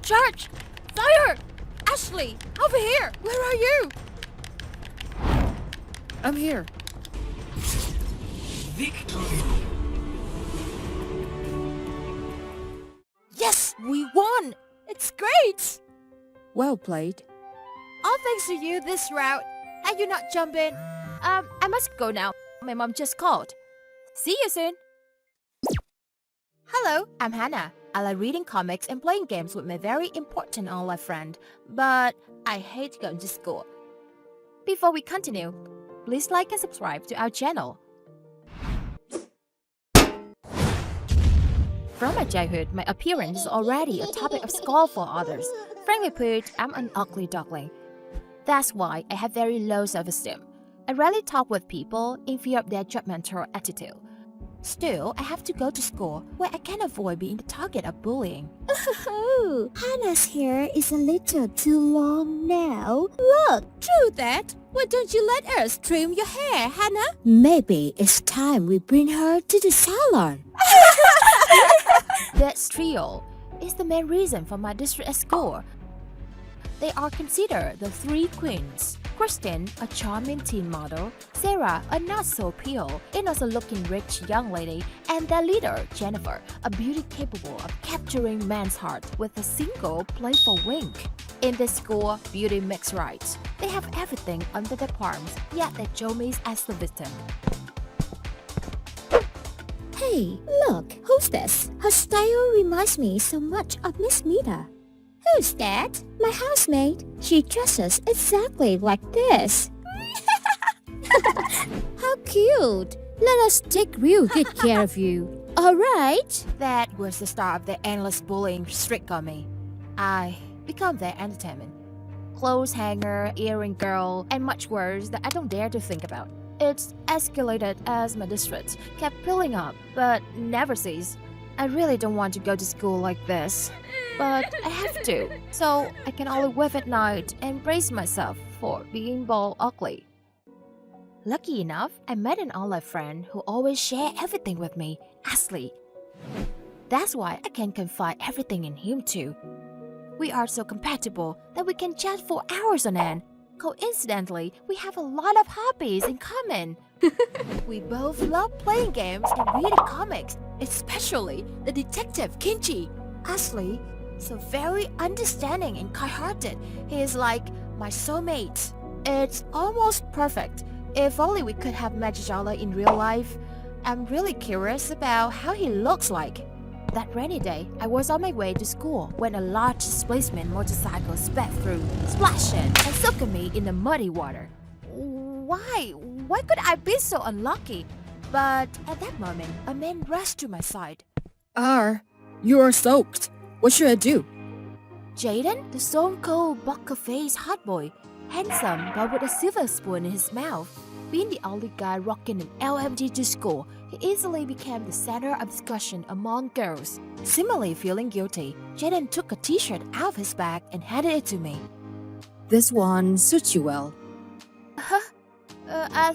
Charge! Fire! Ashley, over here! Where are you? I'm here. Victory! Yes, we won! It's great! Well played. All thanks to you this route. Had you not jumped in? I must go now. My mom just called. See you soon. Hello, I'm Hannah. I like reading comics and playing games with my very important online friend, but I hate going to school. Before we continue, please like and subscribe to our channel. From my childhood, my appearance is already a topic of scorn for others. Frankly put, I'm an ugly duckling. That's why I have very low self-esteem. I rarely talk with people in fear of their judgmental attitude. Still, I have to go to school where I can't avoid being the target of bullying. Oh, Hannah's hair is a little too long now. Look, True that. Why don't you let us trim your hair, Hannah? maybe it's time we bring her to the salon. That trio is the main reason for my district at school. They are considered the three queens. Kristen, a charming teen model, Sarah, a not-so-pale, innocent-looking rich young lady, and their leader, Jennifer, a beauty capable of capturing man's heart with a single playful wink. In this school, beauty makes right. They have everything under their palms, yet they show me as the victim. Hey, look, who's this? Her style reminds me so much of Miss Mita. Who's that? My housemate. She dresses exactly like this. How cute. Let us take real good care of you. Alright? That was the start of the endless bullying streak on me. I become their entertainment. Clothes hanger, earring girl, and much worse that I don't dare to think about. It's escalated as my district kept piling up, but never ceased. I really don't want to go to school like this, but I have to, so I can only wave at night and brace myself for being bald ugly. Lucky enough, I met an online friend who always shared everything with me, Ashley. That's why I can confide everything in him too. We are so compatible that we can chat for hours on end. Coincidentally, we have a lot of hobbies in common. We both love playing games and reading comics, especially the detective Kinchi. Ashley, so very understanding and kind-hearted. He is like my soulmate. It's almost perfect. If only we could have met each other in real life. I'm really curious about how he looks like. That rainy day, I was on my way to school when a large displacement motorcycle sped through, splashing and soaking me in the muddy water. Why? Why could I be so unlucky? But at that moment, a man rushed to my side. You are soaked. What should I do? Jaden, the stone-cold, bucker-faced hot boy, handsome but with a silver spoon in his mouth. Being the only guy rocking an LMG to school, he easily became the center of discussion among girls. Similarly feeling guilty, Jaden took a t-shirt out of his bag and handed it to me. This one suits you well.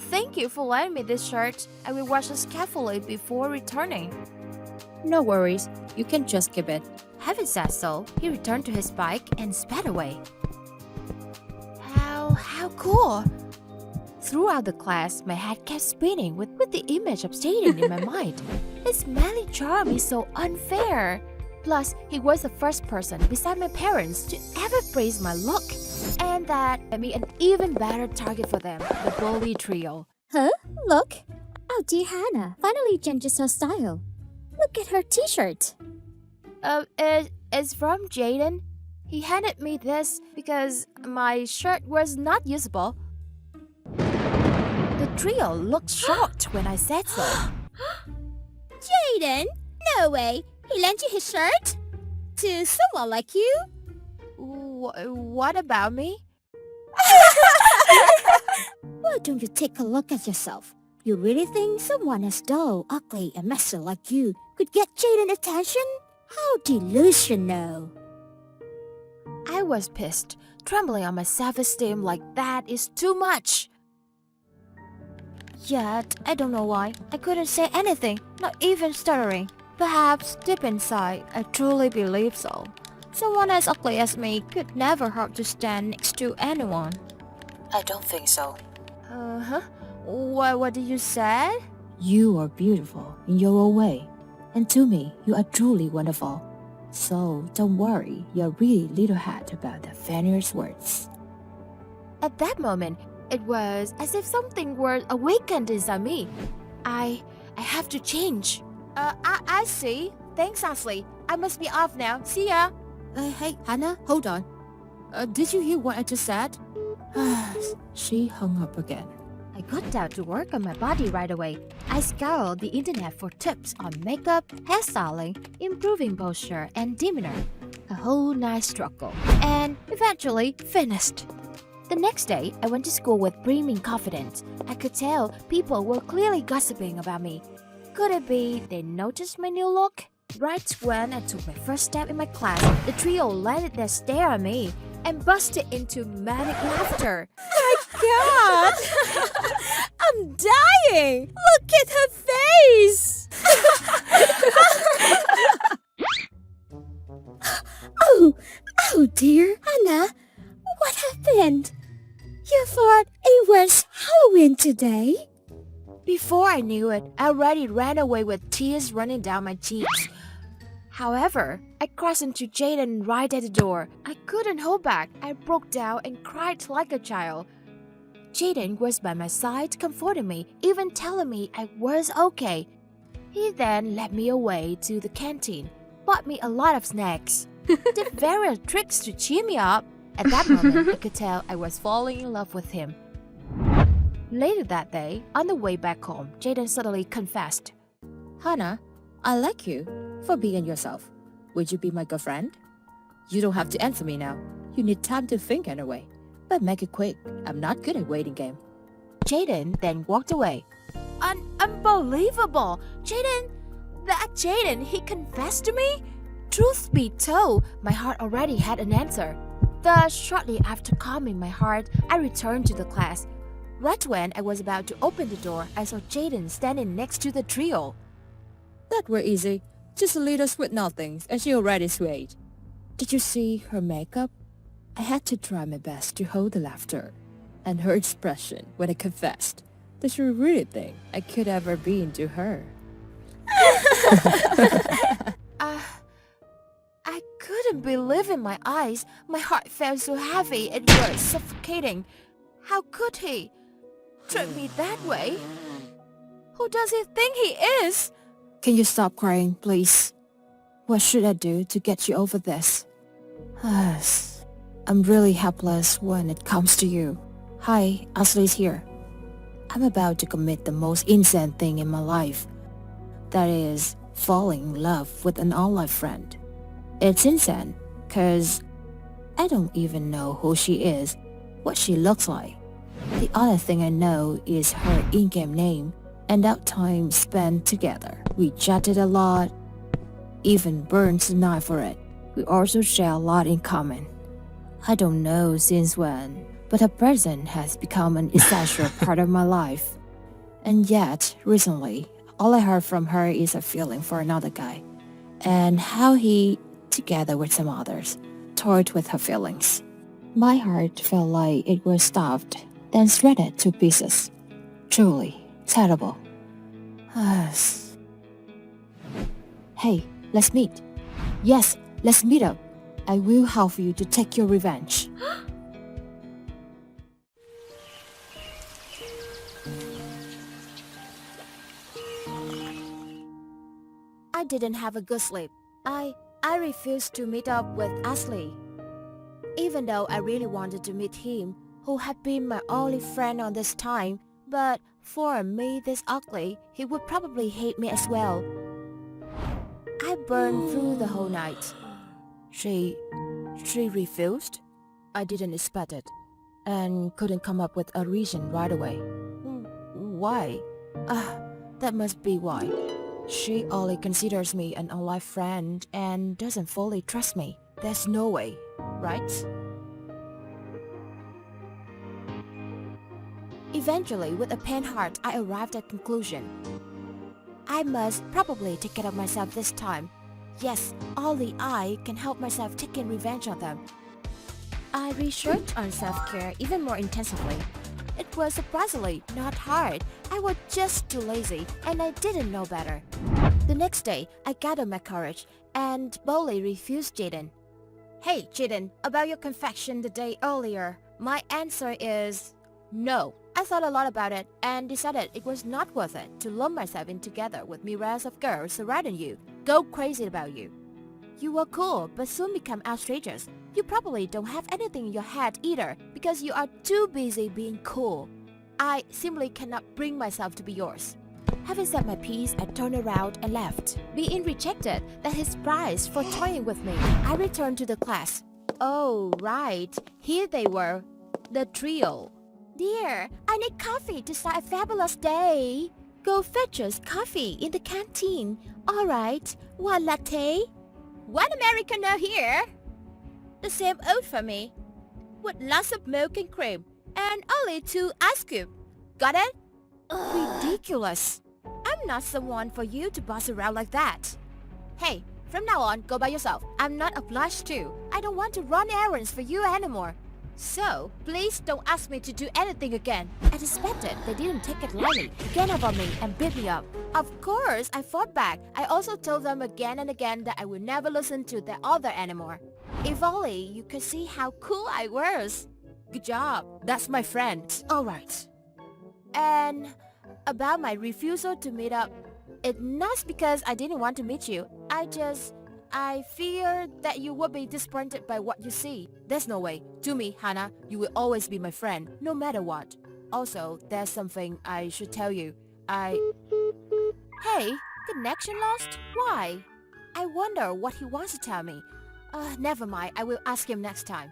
Thank you for lending me this shirt. I will wash it carefully before returning. No worries. You can just keep it. Having said so, he returned to his bike and sped away. How cool! Throughout the class, my head kept spinning with the image of Jaden in my mind. His manly charm is so unfair. Plus, he was the first person beside my parents to ever praise my look. And that made me an even better target for them, the bully trio. Huh? Look. Oh dear Hannah finally changes her style. Look at her t-shirt. It's from Jaden. He handed me this because my shirt was not usable. The trio looked shocked when I said so. Jaden? No way. He lent you his shirt? To someone like you? What about me? Why don't you take a look at yourself? You really think someone as dull, ugly, and messy like you could get Jaden attention? How delusional. I was pissed. Trembling on my self-esteem like that is too much. Yet, I don't know why, I couldn't say anything, not even stuttering. Perhaps deep inside, I truly believe so. Someone as ugly as me could never hope to stand next to anyone. I don't think so. Uh-huh. What did you say? You are beautiful in your own way. And to me, you are truly wonderful. So don't worry your really little head about the Vanier's words. At that moment, it was as if something were awakened inside me. I have to change. I see. Thanks, Ashley. I must be off now. See ya. Hey, Hannah, hold on. Did you hear what I just said? She hung up again. I got down to work on my body right away. I scoured the internet for tips on makeup, hairstyling, improving posture, and demeanor. A whole night struggle. And eventually finished. The next day, I went to school with brimming confidence. I could tell people were clearly gossiping about me. Could it be they noticed my new look? Right when I took my first step in my class, the trio landed their stare at me and busted into manic laughter. God! I'm dying! Look at her face! Oh dear, Hannah, what happened? You thought it was Halloween today? Before I knew it, I already ran away with tears running down my cheeks. However, I crashed into Jaden right at the door. I couldn't hold back. I broke down and cried like a child. Jaden was by my side, comforting me, even telling me I was okay. He then led me away to the canteen, bought me a lot of snacks, did various tricks to cheer me up. At that moment, I could tell I was falling in love with him. Later that day, on the way back home, Jaden suddenly confessed. Hannah, I like you for being yourself. Would you be my girlfriend? You don't have to answer me now. You need time to think anyway. But make it quick. I'm not good at waiting game. Jaden then walked away. Unbelievable! Jaden, he confessed to me? Truth be told, my heart already had an answer. Thus, shortly after calming my heart, I returned to the class. Right when I was about to open the door, I saw Jaden standing next to the trio. That were easy. Just a little sweet nothings and she already swayed. Did you see her makeup? I had to try my best to hold the laughter. And her expression when I confessed. Did she really think I could ever be into her? I couldn't believe in my eyes. My heart felt so heavy it was suffocating. How could he treat me that way? Who does he think he is? Can you stop crying, please? What should I do to get you over this? I'm really helpless when it comes to you. Hi, Ashley's here. I'm about to commit the most insane thing in my life. That is, falling in love with an online friend. It's insane, cause I don't even know who she is, what she looks like. The other thing I know is her in-game name and our time spent together. We chatted a lot, even burned the night for it. We also share a lot in common. I don't know since when, but her presence has become an essential part of my life. And yet, recently, all I heard from her is a feeling for another guy, and how he, together with some others, toyed with her feelings. My heart felt like it was stuffed, then shredded to pieces. Truly terrible. Hey, let's meet. Yes, let's meet up. I will help you to take your revenge. I didn't have a good sleep. I refused to meet up with Ashley. Even though I really wanted to meet him, who had been my only friend on this time, but for me this ugly, he would probably hate me as well. I burned through the whole night. She refused? I didn't expect it, and couldn't come up with a reason right away. Why? That must be why. She only considers me an online friend and doesn't fully trust me. There's no way, right? Eventually, with a pain heart, I arrived at conclusion. I must probably take care of myself this time. Yes, only I can help myself taking revenge on them. I researched on self-care even more intensively. It was surprisingly not hard. I was just too lazy and I didn't know better. The next day, I gathered my courage and boldly refused Jaden. Hey, Jaden, about your confession the day earlier, my answer is no. I thought a lot about it and decided it was not worth it to lump myself in together with myriads of girls surrounding you, go crazy about you. You were cool, but soon become outrageous. You probably don't have anything in your head either because you are too busy being cool. I simply cannot bring myself to be yours. Having said my piece, I turned around and left. Being rejected, that his price for toying with me. I returned to the class. Oh, right. Here they were. The trio. Dear, I need coffee to start a fabulous day. Go fetch us coffee in the canteen. All right. One latte? One Americano here. The same oat for me. With lots of milk and cream. And only 2 ice cubes. Got it? Ridiculous. I'm not someone for you to boss around like that. Hey, from now on, go by yourself. I'm not obliged to. I don't want to run errands for you anymore. So, please don't ask me to do anything again. I suspected they didn't take it lightly, gang up on me and beat me up. Of course, I fought back. I also told them again and again that I would never listen to their other anymore. If only you could see how cool I was. Good job. That's my friend. Alright. And about my refusal to meet up, it's not because I didn't want to meet you. I fear that you would be disappointed by what you see. There's no way. To me, Hannah, you will always be my friend, no matter what. Also, there's something I should tell you. Hey, connection lost? Why? I wonder what he wants to tell me. Never mind, I will ask him next time.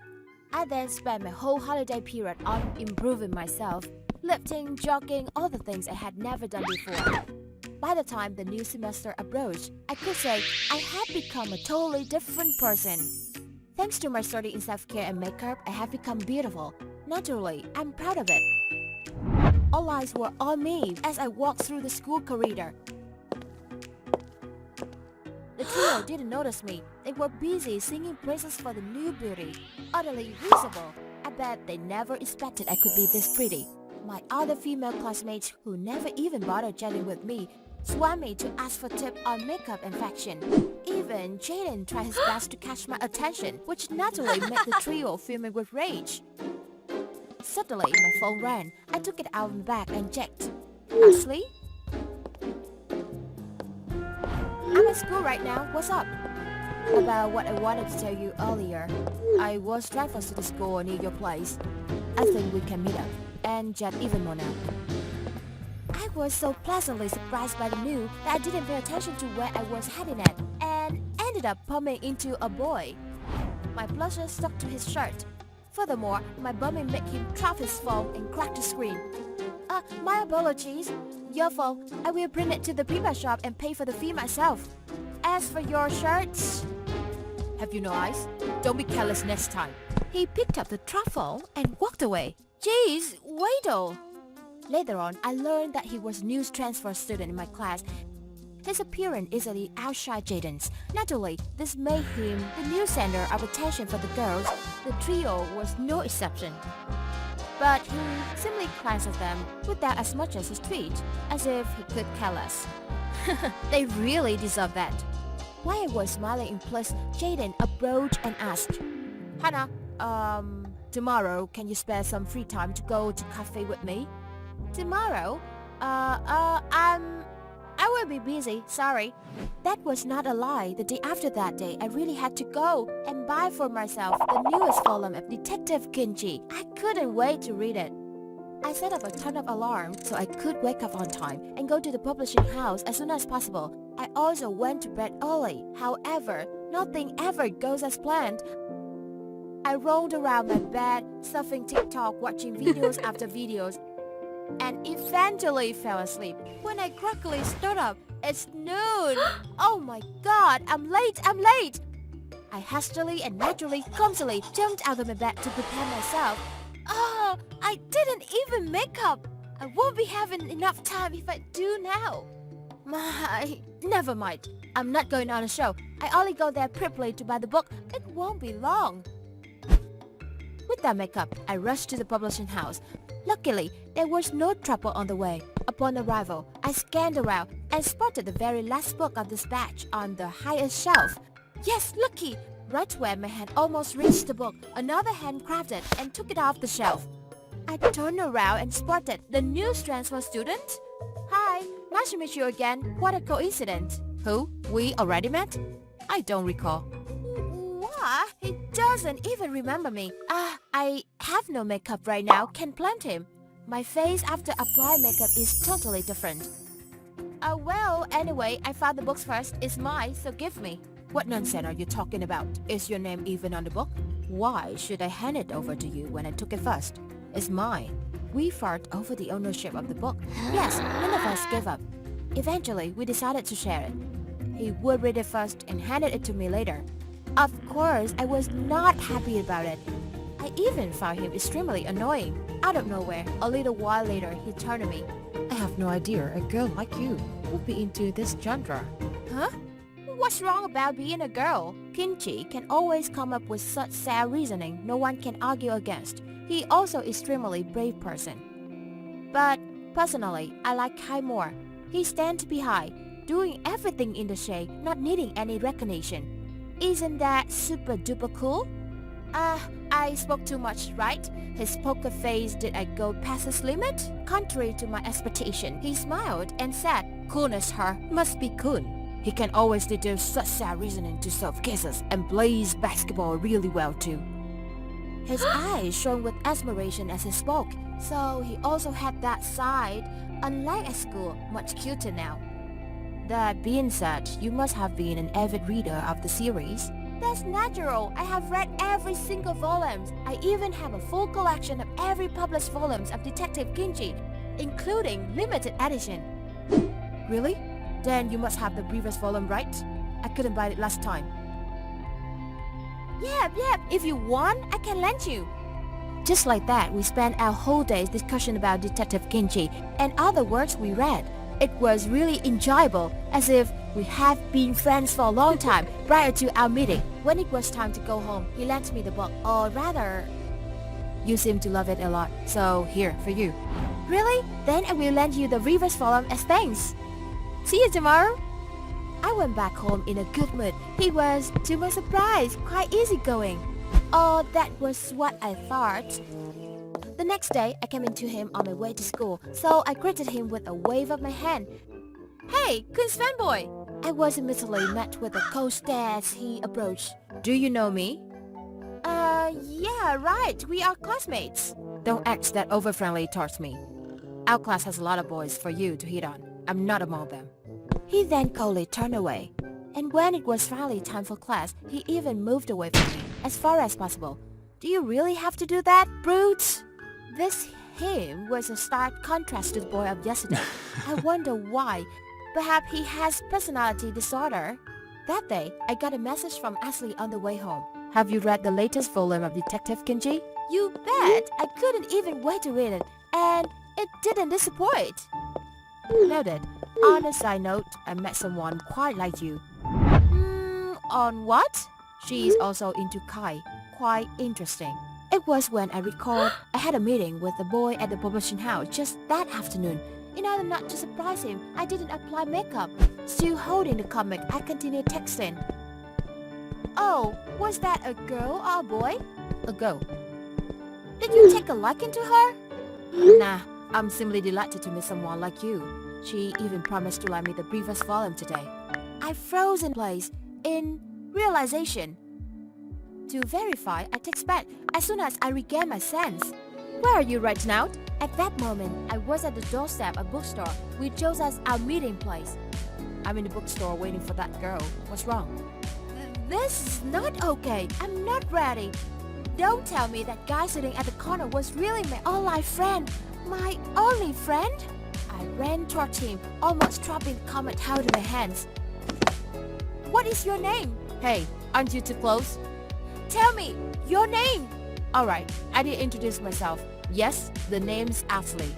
I then spent my whole holiday period on improving myself, lifting, jogging, all the things I had never done before. By the time the new semester approached, I could say I had become a totally different person. Thanks to my study in self-care and makeup, I have become beautiful. Naturally, I'm proud of it. All eyes were on me as I walked through the school corridor. The trio didn't notice me. They were busy singing praises for the new beauty. Utterly visible. I bet they never expected I could be this pretty. My other female classmates, who never even bothered chatting with me, swam me to ask for tips on makeup and fashion. Even Jaden tried his best to catch my attention, which naturally made the trio fill me with rage. Suddenly, my phone rang. I took it out of my bag and checked. Ashley? I'm at school right now. What's up? About what I wanted to tell you earlier. I was driving to the school near your place. I think we can meet up and chat even more now. I was so pleasantly surprised by the news that I didn't pay attention to where I was heading at and ended up bumping into a boy. My blushes stuck to his shirt. Furthermore, my bumming made him drop his phone and crack the screen. My apologies. Your fault. I will bring it to the Prima shop and pay for the fee myself. As for your shirts... Have you no eyes? Don't be careless next time. He picked up the truffle and walked away. Jeez, wait. Later on, I learned that he was a news transfer student in my class. His appearance easily outshined Jaden's. Naturally, this made him the new center of attention for the girls. The trio was no exception. But he simply glanced at them without as much as a tweet, as if he could care less. They really deserve that. While I was smiling in place, Jaden approached and asked, Hannah, tomorrow can you spare some free time to go to cafe with me? Tomorrow? I will be busy, sorry. That was not a lie. The day after that day, I really had to go and buy for myself the newest volume of Detective Kinji. I couldn't wait to read it. I set up a ton of alarm so I could wake up on time and go to the publishing house as soon as possible. I also went to bed early. However, nothing ever goes as planned. I rolled around my bed, surfing TikTok, watching videos after videos, and eventually fell asleep. When I quickly stood up, it's noon. Oh my god, I'm late. I hastily and naturally, clumsily jumped out of my bed to prepare myself. Oh, I didn't even make up. I won't be having enough time if I do now. My Never mind. I'm not going on a show. I only go there purely to buy the book. It won't be long. With that makeup, I rushed to the publishing house. Luckily, there was no trouble on the way. Upon arrival, I scanned around and spotted the very last book of this batch on the highest shelf. Yes, lucky! Right when my hand almost reached the book, another hand grabbed it and took it off the shelf. I turned around and spotted the news transfer student. Hi, nice to meet you again. What a coincidence. Who? We already met? I don't recall. What? He doesn't even remember me. I have no makeup right now. Can plant him. My face after applying makeup is totally different. Well, anyway, I found the books first. It's mine, so give me. What nonsense are you talking about? Is your name even on the book? Why should I hand it over to you when I took it first? It's mine. We fought over the ownership of the book. Yes, none of us gave up. Eventually, we decided to share it. He would read it first and handed it to me later. Of course, I was not happy about it. I even found him extremely annoying. Out of nowhere, a little while later, he turned to me. I have no idea a girl like you would be into this genre. Huh? What's wrong about being a girl? Kinchi can always come up with such sad reasoning no one can argue against. He also extremely brave person. But personally, I like Kai more. He stands behind, doing everything in the shade, not needing any recognition. Isn't that super duper cool? I spoke too much, right? His poker face, did I go past his limit? Contrary to my expectation, he smiled and said, coolness her, must be cool. He can always deduce such sad reasoning to solve cases and plays basketball really well too. His eyes shone with admiration as he spoke, so he also had that side, unlike at school, much cuter now. That being said, you must have been an avid reader of the series. That's natural. I have read every single volume. I even have a full collection of every published volumes of Detective Kinchi, including limited edition. Really? Then you must have the previous volume, right? I couldn't buy it last time. Yeah, if you want, I can lend you. Just like that, we spent our whole days discussion about Detective Kinchi and other works we read. It was really enjoyable, as if we have been friends for a long time prior to our meeting. When it was time to go home, he lent me the book, or rather... You seem to love it a lot, so here, for you. Really? Then I will lend you the reverse volume as thanks. See you tomorrow. I went back home in a good mood. He was, to my surprise, quite easygoing. Oh, that was what I thought. The next day, I came into him on my way to school, so I greeted him with a wave of my hand. Hey, Kun's fanboy! I was immediately met with a cold stare as he approached. Do you know me? Yeah, right. We are classmates. Don't act that over-friendly towards me. Our class has a lot of boys for you to hit on. I'm not among them. He then coldly turned away. And when it was finally time for class, he even moved away from me, as far as possible. Do you really have to do that, brutes? This him was a stark contrast to the boy of yesterday. I wonder why. Perhaps he has personality disorder. That day, I got a message from Ashley on the way home. Have you read the latest volume of Detective Kinchi? You bet! I couldn't even wait to read it, and it didn't disappoint. Noted. On a side note, I met someone quite like you. On what? She is also into Kai. Quite interesting. It was when I recalled I had a meeting with the boy at the publishing house just that afternoon. In order not to surprise him, I didn't apply makeup. Still holding the comic, I continued texting. Oh, was that a girl or a boy? A girl. Did you take a liking to her? Nah, I'm simply delighted to meet someone like you. She even promised to lend me the previous volume today. I froze in place, in realization. To verify, I text back as soon as I regain my sense. Where are you right now? At that moment, I was at the doorstep of a bookstore. We chose as our meeting place. I'm in the bookstore waiting for that girl. What's wrong? This is not okay. I'm not ready. Don't tell me that guy sitting at the corner was really my all-life friend. My only friend? I ran towards him, almost dropping the comic out of my hands. What is your name? Hey, aren't you too close? Tell me, your name! Alright, I did introduce myself. Yes, the name's Ashley.